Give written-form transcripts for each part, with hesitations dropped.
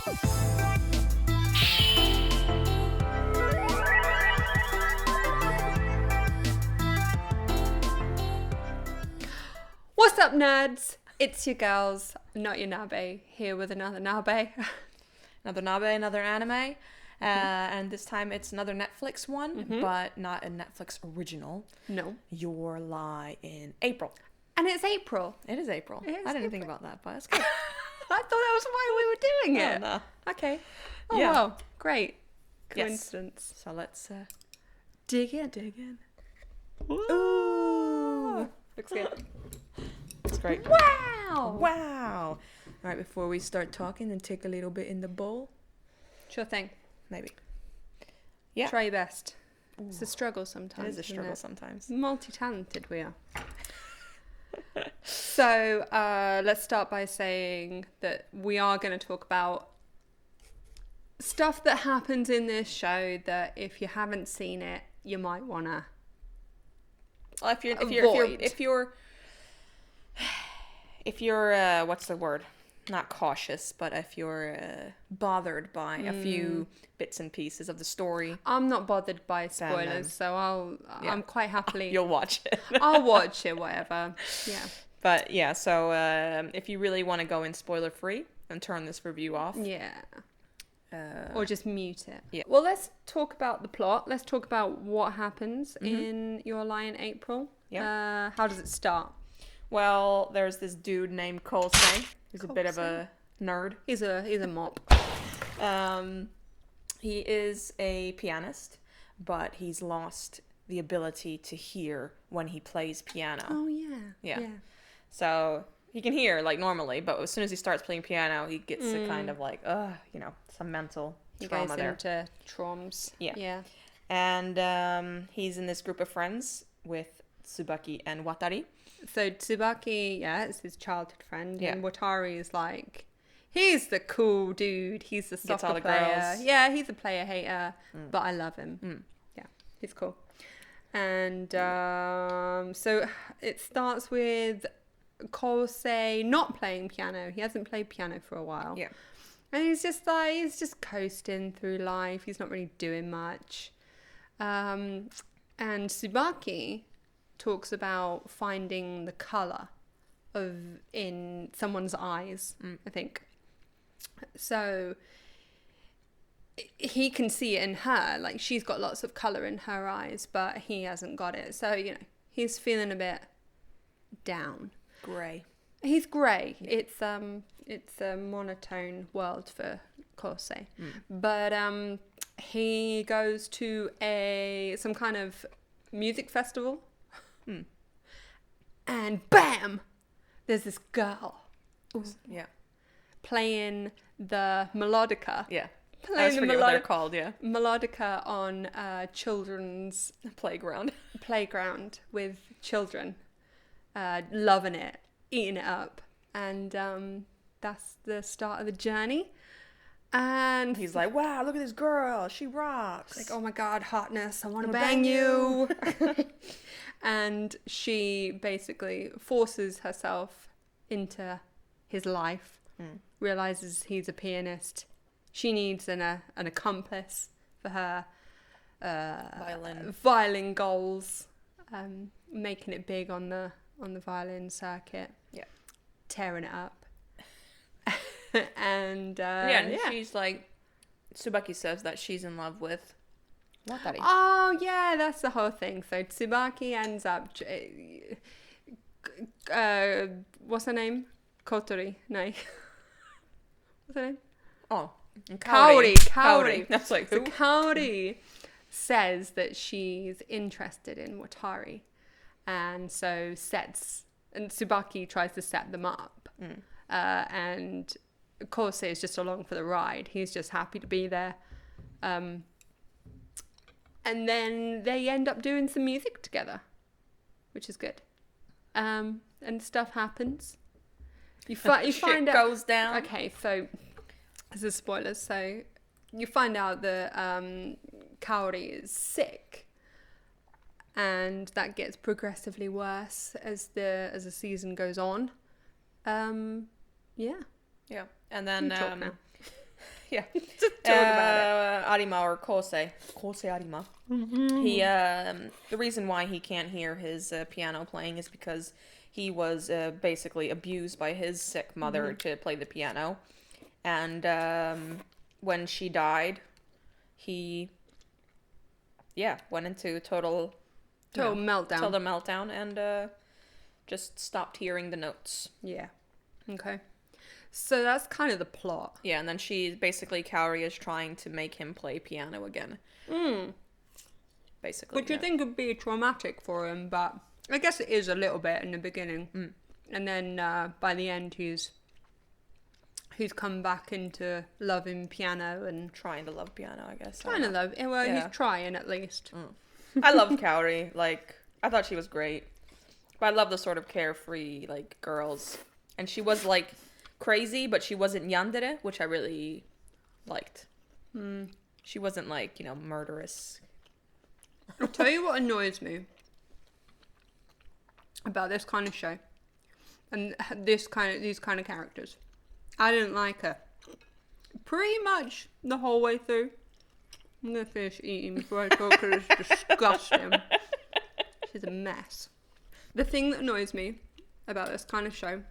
What's up, nerds? It's your girls, Not Your Nabe, here with another Nabe. Another Nabe, another anime. And this time it's another Netflix one, but not a Netflix original. No. Your Lie in April. And it's April. It is April. It is I didn't think April. about that, but it's good. I thought that was why we were doing it. Oh, no. Okay. Oh, Yeah. wow. Great. Yes. Coincidence. So let's Dig in. dig in. Ooh. Looks good. It's great. Wow. Wow. All right, before we start talking and take a little bit in the bowl, Sure thing. maybe. Yeah. Try your best. It's a struggle sometimes. It is a isn't struggle it? sometimes. Multi-talented we are. So let's start by saying that we are going to talk about stuff that happens in this show that if you haven't seen it, you might want to Well, if you're what's the word? Not cautious, but if you're bothered by a few bits and pieces of the story, I'm not bothered by spoilers, so I'm quite happily you'll watch it. I'll watch it, whatever. Yeah. But yeah, so if you really want to go in spoiler free, then turn this review off. Yeah. Or just mute it. Yeah. Well, let's talk about the plot. Let's talk about what happens in Your Lie in April. Yeah. How does it start? Well, there's this dude named Kolse, who's a bit of a nerd. He's a mop. He is a pianist, but he's lost the ability to hear when he plays piano. Oh yeah. Yeah. So he can hear like normally, but as soon as he starts playing piano, he gets a kind of like, some mental trauma there. He goes into traumas. Yeah. Yeah. And he's in this group of friends with Tsubaki and Watari. So Tsubaki, is his childhood friend, Yeah. and Watari is like, he's the cool dude. He's the Gets all soccer the player. girls. Yeah, he's a player hater, but I love him. Yeah, he's cool. And so it starts with Kosei not playing piano. He hasn't played piano for a while. Yeah. And he's just coasting through life. He's not really doing much. And Tsubaki talks about finding the colour in someone's eyes, I think. So he can see it in her, like she's got lots of colour in her eyes, but he hasn't got it. So, he's feeling a bit down. Grey. He's grey. Yeah. It's a monotone world for Kosei. But he goes to some kind of music festival. And bam! There's this girl. Yeah. Playing the melodica. Yeah. Playing I always forget what they're called, yeah. Melodica on children's Playground with children. Loving it. Eating it up. And that's the start of the journey. And he's like, wow, look at this girl. She rocks. Like, oh my God, hotness. I want to bang you. And she basically forces herself into his life, realizes he's a pianist. She needs an accomplice for her violin goals, making it big on the violin circuit. Yeah. Tearing it up. And she's like, Tsubaki says that she's in love with Watari. Oh yeah, that's the whole thing. So Tsubaki ends up what's her name? Kotori. No. What's her name? Oh, Kaori. That's like, so who? Kaori says that she's interested in Watari, and so Tsubaki tries to set them up, and Kosei is just along for the ride. He's just happy to be there. And then they end up doing some music together, which is good. And stuff happens. You find out goes down. Okay, so this is spoilers. So you find out that Kaori is sick, and that gets progressively worse as the season goes on. Yeah. Yeah, and then Yeah. Just talk about Arima or Kosei Arima. He the reason why he can't hear his piano playing is because he was basically abused by his sick mother to play the piano, and when she died, he went into total meltdown and just stopped hearing the notes. Yeah. Okay. So that's kind of the plot. Yeah, and then Kaori is trying to make him play piano again. Basically. Which you think would be traumatic for him, but I guess it is a little bit in the beginning. And then by the end he's come back into loving piano and... Trying to love piano, I guess. Trying to love it. Well, he's trying at least. I love Kaori. Like, I thought she was great. But I love the sort of carefree, like, girls. And she was, like... crazy, but she wasn't yandere, which I really liked. She wasn't like, murderous. I'll tell you what annoys me about this kind of show and these kind of characters. I didn't like her pretty much the whole way through. I'm gonna finish eating before I talk because it's disgusting. She's a mess. The thing that annoys me about this kind of show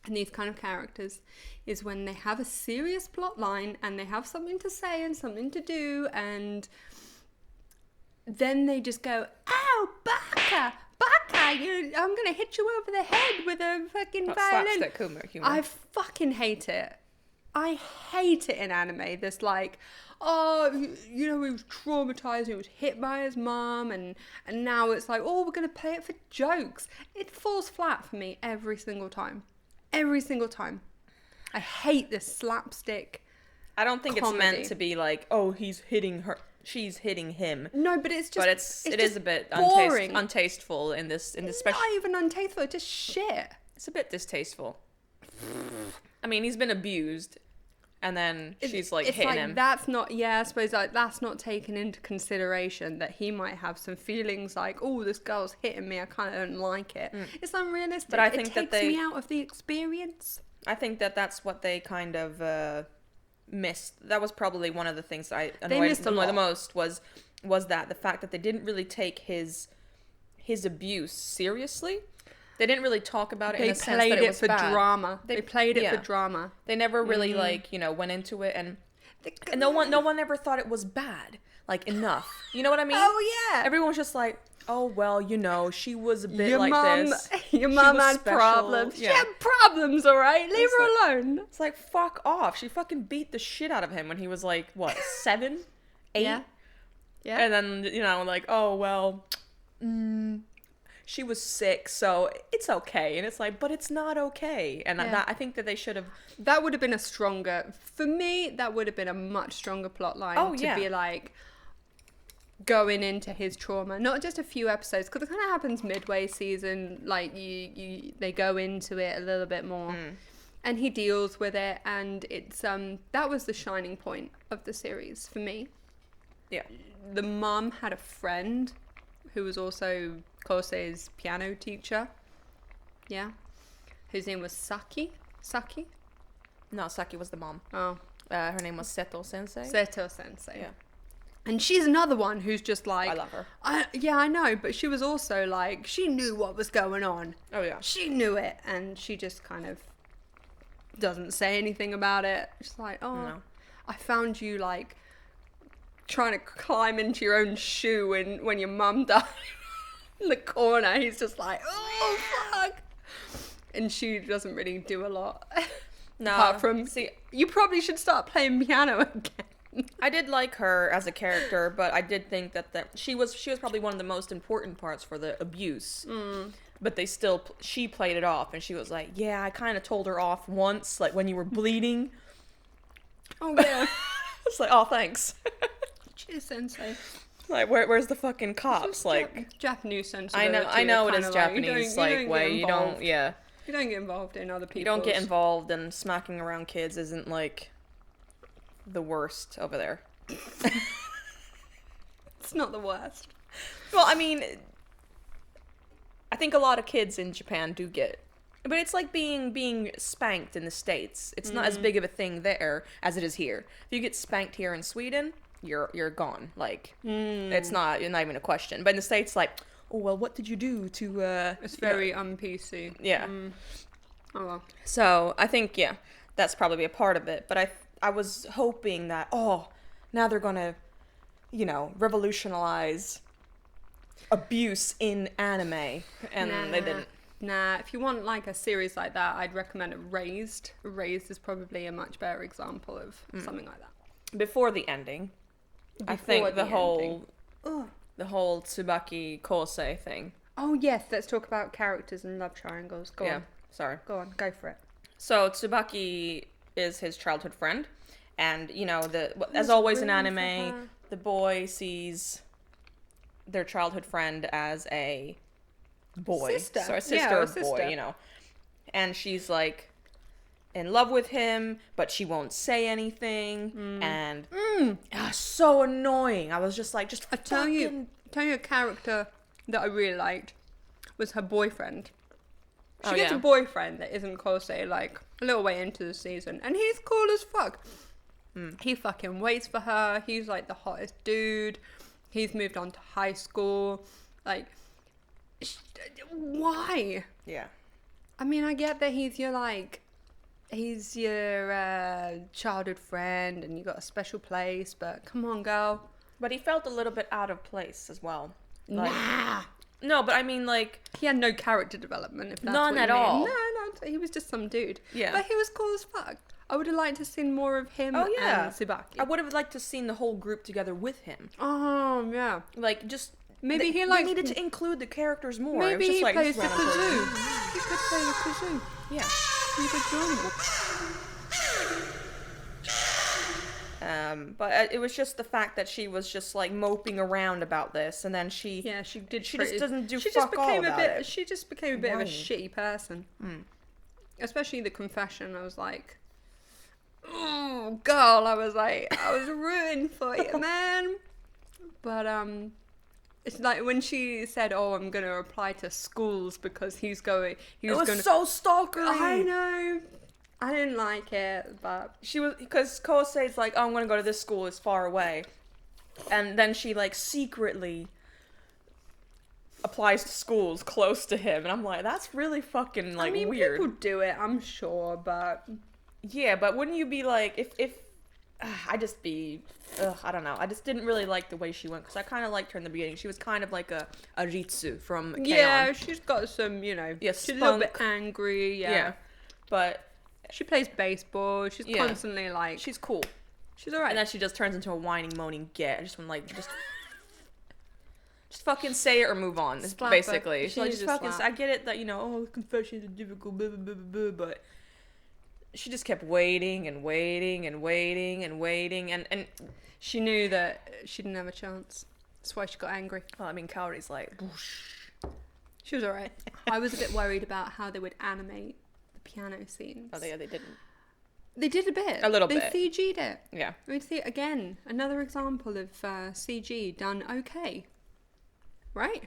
and these kind of characters is when they have a serious plot line and they have something to say and something to do, and then they just go, "Ow, baka, I'm gonna hit you over the head with a fucking violin." Slapstick humor. I fucking hate it. I hate it in anime. This like, oh, he was traumatized, he was hit by his mom, and now it's like, oh, we're gonna play it for jokes. It falls flat for me every single time. Every single time. I hate this slapstick. I don't think comedy. It's meant to be like, oh, he's hitting her, she's hitting him. No, but it's just. But it is a bit boring. Untasteful in this special. Not even untasteful. It's just shit. It's a bit distasteful. I mean, he's been abused, and then she's like hitting him. That's not. Yeah, I suppose that's not taken into consideration that he might have some feelings like, oh, this girl's hitting me. I kind of don't like it. It's unrealistic. But I think it takes me out of the experience. I think that's what they kind of missed. That was probably one of the things I annoyed the most was that the fact that they didn't really take his abuse seriously. They didn't really talk about it in a sense that it was bad. They played it for drama. They never really went into it, and no one ever thought it was bad, like, enough. You know what I mean? Oh yeah. Everyone was just like, oh well, she was a bit this. Your mom had problems. Yeah. She had problems, all right. Leave her alone. It's like, fuck off. She fucking beat the shit out of him when he was like, what, 7, 8? Yeah. And then like, oh well. She was sick, so it's okay. And it's like, but it's not okay. And I think that they should have... That would have been for me, that would have been a much stronger plot line to be like going into his trauma. Not just a few episodes, because it kind of happens midway season. Like, they go into it a little bit more. And he deals with it, and it's that was the shining point of the series for me. Yeah. The mum had a friend who was also Kosei's piano teacher. Yeah. Whose name was Saki? No, Saki was the mom. Oh. Her name was Seto Sensei. Yeah. And she's another one who's just like... I love her. I know, but she was also like... She knew what was going on. Oh, yeah. She knew it, and she just kind of doesn't say anything about it. She's like, oh, no. I found you, like, trying to climb into your own shoe when your mum died in the corner. He's just like, oh, fuck. And she doesn't really do a lot. No. Apart from, you probably should start playing piano again. I did like her as a character, but I did think that she was probably one of the most important parts for the abuse. But she played it off, and she was like, yeah, I kind of told her off once, like when you were bleeding. Oh, yeah. It's like, oh, thanks. Cheers, sensei. Like, where's the fucking cops? Like, Japanese sensei. I know it is Japanese, way. You don't get involved in other people. You don't get involved, and smacking around kids isn't, like, the worst over there. It's not the worst. Well, I mean, I think a lot of kids in Japan do get But it's like being spanked in the States. It's not as big of a thing there as it is here. If you get spanked here in Sweden, you're gone. Like, it's not even a question. But in the States, like, oh, well, what did you do to... It's very un-PC. Yeah. Oh, well. So, I think, yeah, that's probably a part of it. But I was hoping that, now they're gonna, revolutionize abuse in anime. And they didn't. Nah, if you want like a series like that, I'd recommend Raised. Raised is probably a much better example of something like that. Before the ending, I think the whole Tsubaki Kosei thing. Oh yes, let's talk about characters and love triangles. Go on. Sorry. Go on, go for it. So Tsubaki is his childhood friend, and as always in anime, the boy sees their childhood friend as a boy, sister or boy, and she's like in love with him, but she won't say anything, and so annoying. I was just like, tell you a character that I really liked was her boyfriend. She gets a boyfriend that isn't Kosei, like a little way into the season, and he's cool as fuck. He fucking waits for her. He's like the hottest dude. He's moved on to high school. Like, why? Yeah. I mean, I get that he's your childhood friend and you got a special place, but come on, girl. But he felt a little bit out of place as well. Like, nah. No, but I mean, like... He had no character development, if that's none what you at mean. all. No, he was just some dude. Yeah. But he was cool as fuck. I would have liked to see more of him and Tsubaki. I would have liked to seen the whole group together with him. Oh, yeah. Like, just... Maybe they needed to include the characters more. Maybe he plays the random kazoo. He could play the kazoo. Yeah. He could join them. But it was just the fact that she was just like moping around about this, and then she just doesn't do fuck all about it. She just became a bit of a shitty person. Especially the confession. I was like, oh, girl. I was rooting for you, man. But it's like when she said, "Oh, I'm gonna apply to schools because he was so stalkery." I know. I didn't like it, but she was, because Kosei's like, "Oh, I'm gonna go to this school. It's far away," and then she like secretly applies to schools close to him, and I'm like, that's really fucking like weird. People do it, I'm sure, but yeah, but wouldn't you be like, if I don't know. I just didn't really like the way she went, because I kind of liked her in the beginning. She was kind of like a Ritsu from K-On! Yeah, she's got some, she's a little bit angry, yeah. But she plays baseball. She's constantly like... She's cool. She's alright. And then she just turns into a whining, moaning git. I just want just fucking say it or move on, basically. She's like, just fucking... I get it that, confessions are difficult, blah, blah, blah, blah, blah, but... She just kept waiting and waiting and waiting and waiting, and she knew that she didn't have a chance. That's why she got angry. Well, I mean, Kaori's like... Whoosh. She was alright. I was a bit worried about how they would animate the piano scenes. Oh, they didn't. They did a bit. A little bit. They CG'd it. Yeah. We'd see it again. Another example of CG done okay. Right?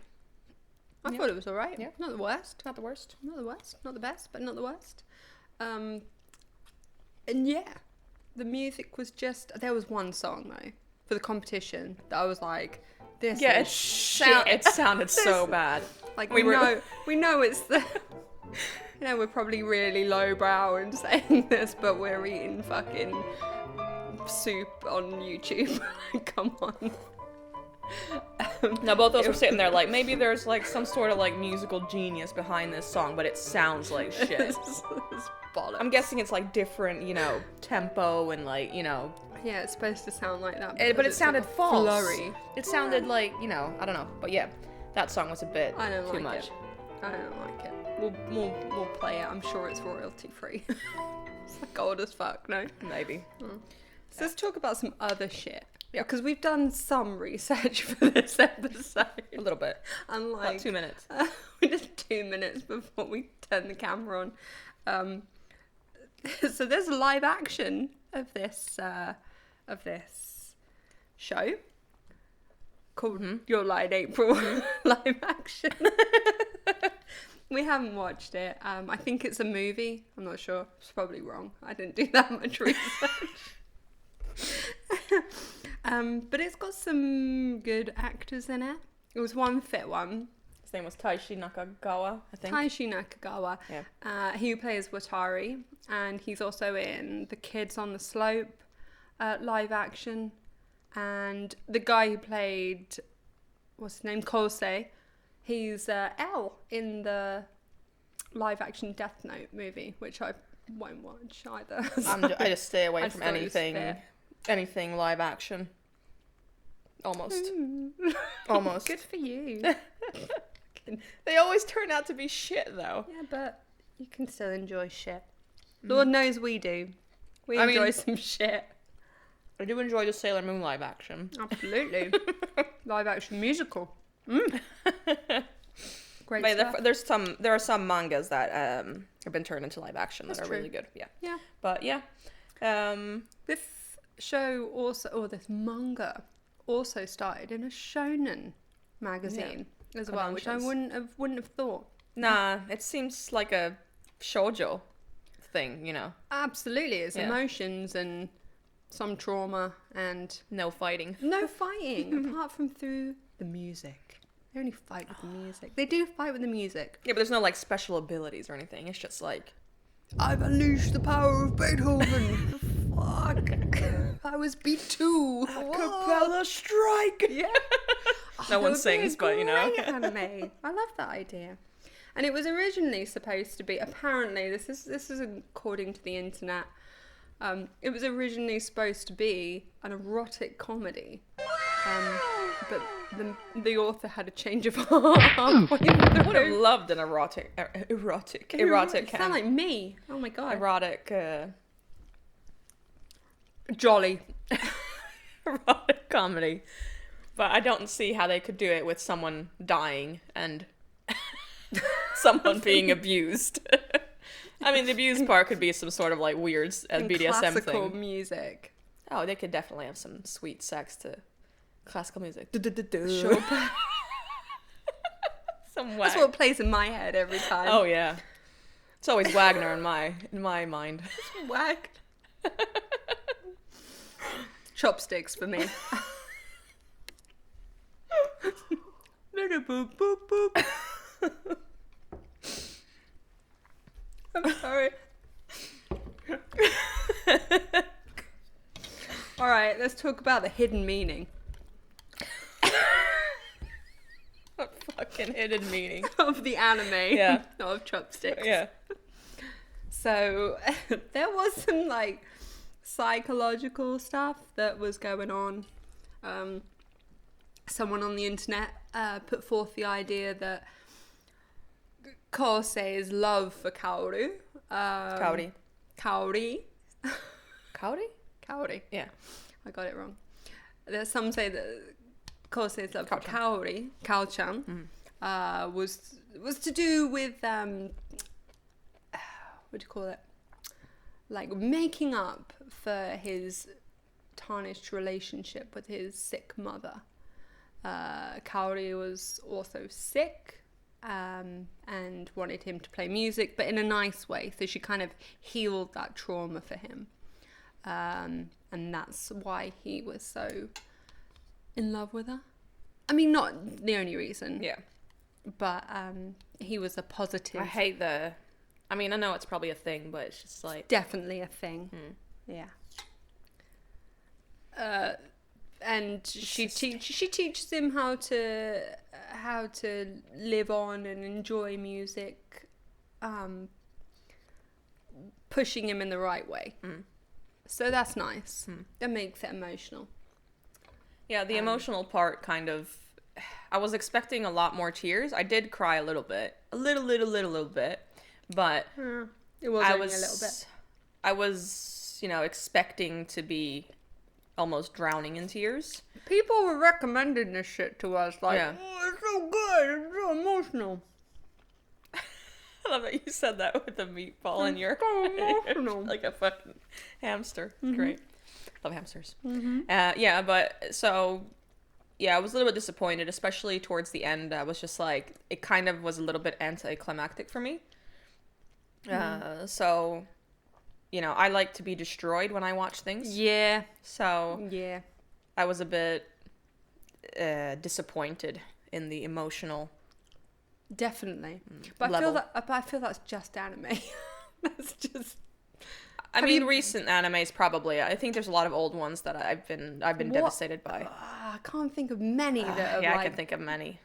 I thought it was alright. Yeah. Not the worst. Not the worst. Not the worst. Not the best, but not the worst. And yeah, the music was just... There was one song, though, for the competition that I was like, this is shit. It sounded so bad. Like, we know it's the... we're probably really lowbrow in saying this, but we're eating fucking soup on YouTube. Come on. Now both of us were sitting there like, maybe there's like some sort of like musical genius behind this song, but it sounds like shit. It's bollocks. I'm guessing it's like different, tempo and like, Yeah, it's supposed to sound like that. But it sounded like false. Flurry. It sounded like, I don't know. But yeah, that song was a bit too much. I don't like it. We'll play it. I'm sure it's royalty free. It's like old as fuck, no? Maybe. So let's talk about some other shit. Yeah, because we've done some research for this episode. A little bit. And like about 2 minutes. We did 2 minutes before we turned the camera on. So there's a live action of this show called Your Lie in April live action. We haven't watched it. I think it's a movie. I'm not sure. It's probably wrong. I didn't do that much research. But it's got some good actors in it. It was one fit one. His name was Taishi Nakagawa, I think. Taishi Nakagawa. Yeah. He plays Watari, and he's also in The Kids on the Slope live action. And the guy who played, what's his name, Kosei, he's L in the live action Death Note movie, which I won't watch either. I just stay away from anything live action. Almost. Almost. Good for you. They always turn out to be shit, though. Yeah, but you can still enjoy shit. Lord knows we do. We enjoy some shit. I do enjoy the Sailor Moon live action. Absolutely. Live action musical. Great stuff. There are some mangas that have been turned into live action that are really good. Yeah. Yeah. But yeah. This show also, this manga also started in a shonen magazine as well, which I wouldn't have thought. Nah, it seems like a shoujo thing, you know. Absolutely, it's emotions and some trauma and no fighting. No fighting, apart from through the music. They only fight with the music. They do fight with the music. Yeah, but there's no like special abilities or anything. It's just like, I've unleashed the power of Beethoven. Fuck. I was B2. Capella strike. Yeah. No one sings, but you know. Anime. I love that idea. And it was originally supposed to be, apparently, this is according to the internet, it was originally supposed to be an erotic comedy. But the author had a change of heart. I would have loved an erotic. You sound like me. Oh my god. Erotic. Jolly. Erotic comedy. But I don't see how they could do it with someone dying and someone being abused. I mean, the abused part could be some sort of like weird BDSM classical thing. Music. Oh, they could definitely have some sweet sex to classical music. Sure. Some That's what plays in my head every time. Oh yeah, it's always Wagner in my mind. Wag. Chopsticks for me. Little boop boop boop. I'm sorry. All right, let's talk about the hidden meaning. What fucking hidden meaning of the anime? Yeah, not of chopsticks. Yeah. So there was some like psychological stuff that was going on. Someone on the internet put forth the idea that Kosei's love for Kaoru. Kaori. Kaori? Kaori? Yeah. I got it wrong. There's some say that Kosei's love for Kaori, Kao-chan, was to do with, what do you call it? Like making up for his tarnished relationship with his sick mother. Kaori was also sick and wanted him to play music, but in a nice way. So she kind of healed that trauma for him. And that's why he was so in love with her. I mean, not the only reason. Yeah. But he was a positive. I mean, I know it's probably a thing, but it's just like... Definitely a thing. Yeah. And she teaches him how to live on and enjoy music, pushing him in the right way. So that's nice. That makes it emotional. Yeah, the emotional part kind of... I was expecting a lot more tears. I did cry a little bit. A little bit. But it was only a little bit. I was, expecting to be almost drowning in tears. People were recommending this shit to us, like, oh, it's so good, it's so emotional. I love that you said that with the meatball in your... so emotional. Like a fucking hamster. Great. Love hamsters. Yeah, but so yeah, I was a little bit disappointed, especially towards the end. I was just like, it kind of was a little bit anticlimactic for me. So, you know, I like to be destroyed when I watch things. Yeah. So Yeah. I was a bit disappointed in the emotional. Definitely. But level. I feel that's just anime. That's just. I mean, recent animes probably. I think there's a lot of old ones that I've been devastated by. I can't think of many that are Yeah, like. I can think of many.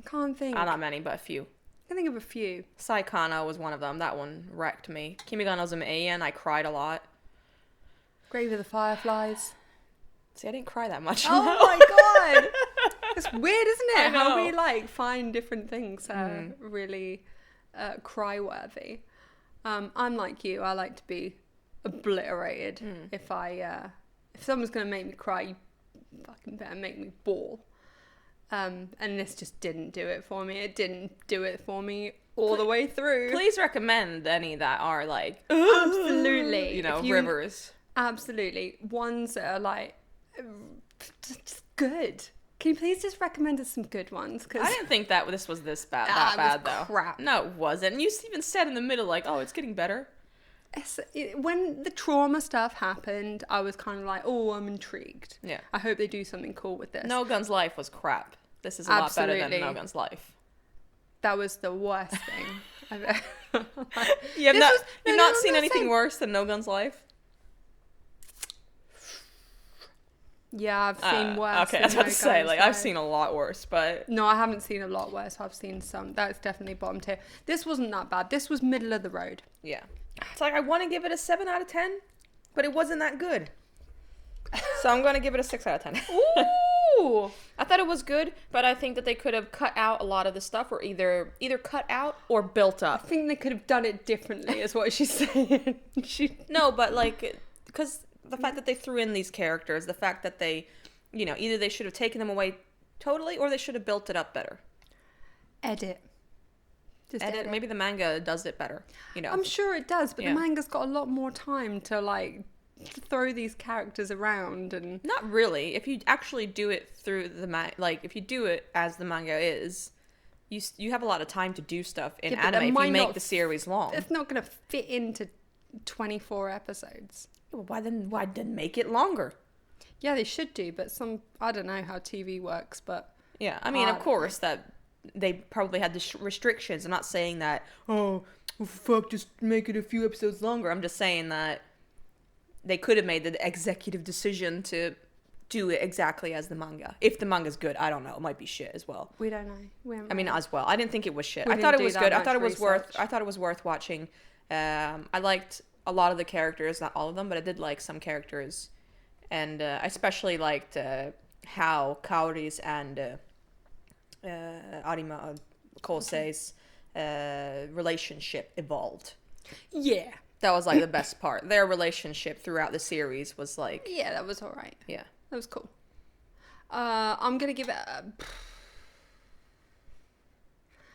I can't think. Not many, but a few. I can think of a few. Saikano was one of them. That one wrecked me. Kimi no Zume-en, I cried a lot. Grave of the Fireflies. See, I didn't cry that much. Oh my god! It's weird, isn't it? I know. How we like find different things really cry-worthy. I'm like you. I like to be obliterated. If someone's gonna make me cry, you fucking better make me bawl. And this just didn't do it for me. It didn't do it for me all the way through. Please recommend any that are like Absolutely. you know, rivers. Absolutely. Ones that are like just good. Can you please just recommend us some good ones? I didn't think that this was this bad. it was Though. crap. No, it wasn't. And you even said in the middle, like, "Oh, it's getting better." When the trauma stuff happened, I was kind of like, "Oh, I'm intrigued." Yeah. I hope they do something cool with this. No Gun's Life was crap. This is a lot better than No Gun's Life. That was the worst thing I've ever. You've not seen anything worse than No Gun's Life? Yeah, I've seen worse. Okay, I was about to say, like, I've seen a lot worse, but... No, I haven't seen a lot worse. I've seen some. That's definitely bottom tier. This wasn't that bad. This was middle of the road. Yeah. It's like, I want to give it a 7 out of 10, but it wasn't that good. So I'm going to give it a 6 out of 10. Ooh! I thought it was good, but I think that they could have cut out a lot of the stuff, or either cut out or built I up. think they could have done it differently, is what she's saying. No, but, like, because... the fact that they threw in these characters, the fact that they, you know, either they should have taken them away totally or they should have built it up better. Edit. Just Edit. Maybe the manga does it better, you know. I'm sure it does, but Yeah. the manga's got a lot more time to, like, throw these characters around and... Not really. If you actually do it through the if you do it as the manga is, you have a lot of time to do stuff in Yeah, but anime that if you might make not the series long. It's not going to fit into 24 episodes. Well, why didn't make it longer? Yeah, they should do, but I don't know how TV works, but... Yeah, I mean, of course, that they probably had the restrictions. I'm not saying that, oh, fuck, just make it a few episodes longer. I'm just saying that they could have made the executive decision to do it exactly as the manga. If the manga's good, I don't know. It might be shit as well. We don't know. I mean, as well. I didn't think it was shit. We I thought didn't it was do good. that I thought it much was worth. research. I thought it was worth watching. I liked a lot of the characters, not all of them, but I did like some characters, and I especially liked how Kaori's and Arima Kosei's relationship evolved. Yeah. That was like the best part. Their relationship throughout the series was like, Yeah, that was all right. yeah. That was cool. I'm going to give it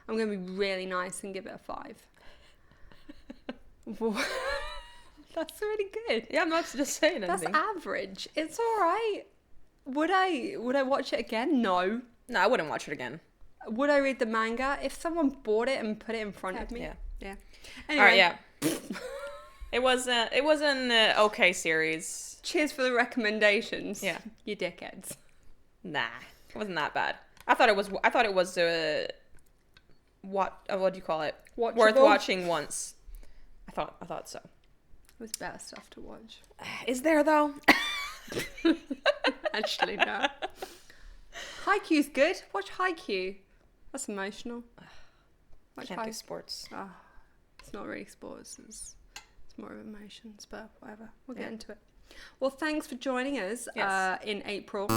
I'm going to be really nice and give it a 5. That's really good. Yeah, I'm not just saying That's anything. average. It's all right. Would I watch it again? No. No, I wouldn't watch it again. Would I read the manga if someone bought it and put it in front of me? Yeah. Yeah. All right, Anyway, yeah. It was an okay series. cheers for the recommendations. Yeah. You dickheads. Nah, it wasn't that bad. I thought it was what do you call it? Watchable? Worth watching once. I thought so. It was better stuff to watch. Is there though? Actually, no. Haikyuu's good. Watch Haikyuu. That's emotional. Watch Can't do Haikyuu. sports. Oh, it's not really sports. It's more of emotions, but whatever. We'll get into it. Well, thanks for joining us Yes. in April. If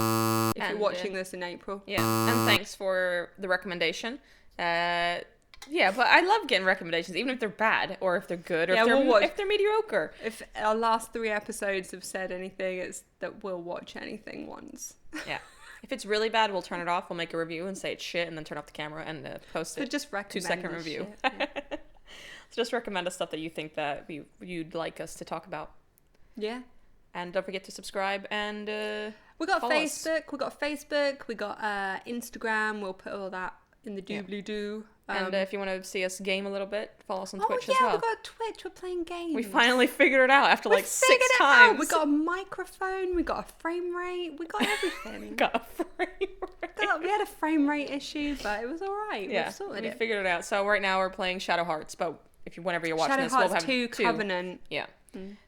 And, you're watching this in April. Yeah, and thanks for the recommendation. Yeah, but I love getting recommendations, even if they're bad or if they're good or Yeah, if they're mediocre. If our last 3 episodes have said anything, it's that we'll watch anything once. Yeah. If it's really bad, we'll turn it off. We'll make a review and say it's shit, and then turn off the camera and post So it. just recommend 2-second this review. shit, yeah. So just recommend us stuff that you think that you'd like us to talk about. Yeah. And don't forget to subscribe and We got Follow us. Facebook. We got Facebook. We got Instagram. We'll put all that in the doobly-doo. And if you want to see us game a little bit, follow us on Twitch yeah, as well. we got Twitch. We're playing games. We finally figured it out after like 6 figured it times. out. We got a microphone. We got a frame rate. We got everything. got a frame rate. We had a frame rate issue, but it was all right. Yeah, We've sorted we it. figured it out. So right now we're playing Shadow Hearts, but whenever you're watching Shadow this, Hearts we'll have 2 Covenant. Yeah.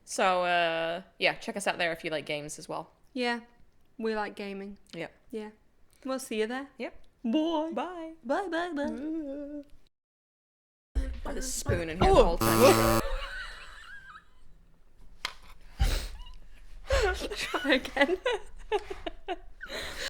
So check us out there if you like games as well. Yeah, we like gaming. Yeah. Yeah. We'll see you there. Yep. Bye. Bye. Bye, bye, bye. I had a spoon in here the whole time. Try again.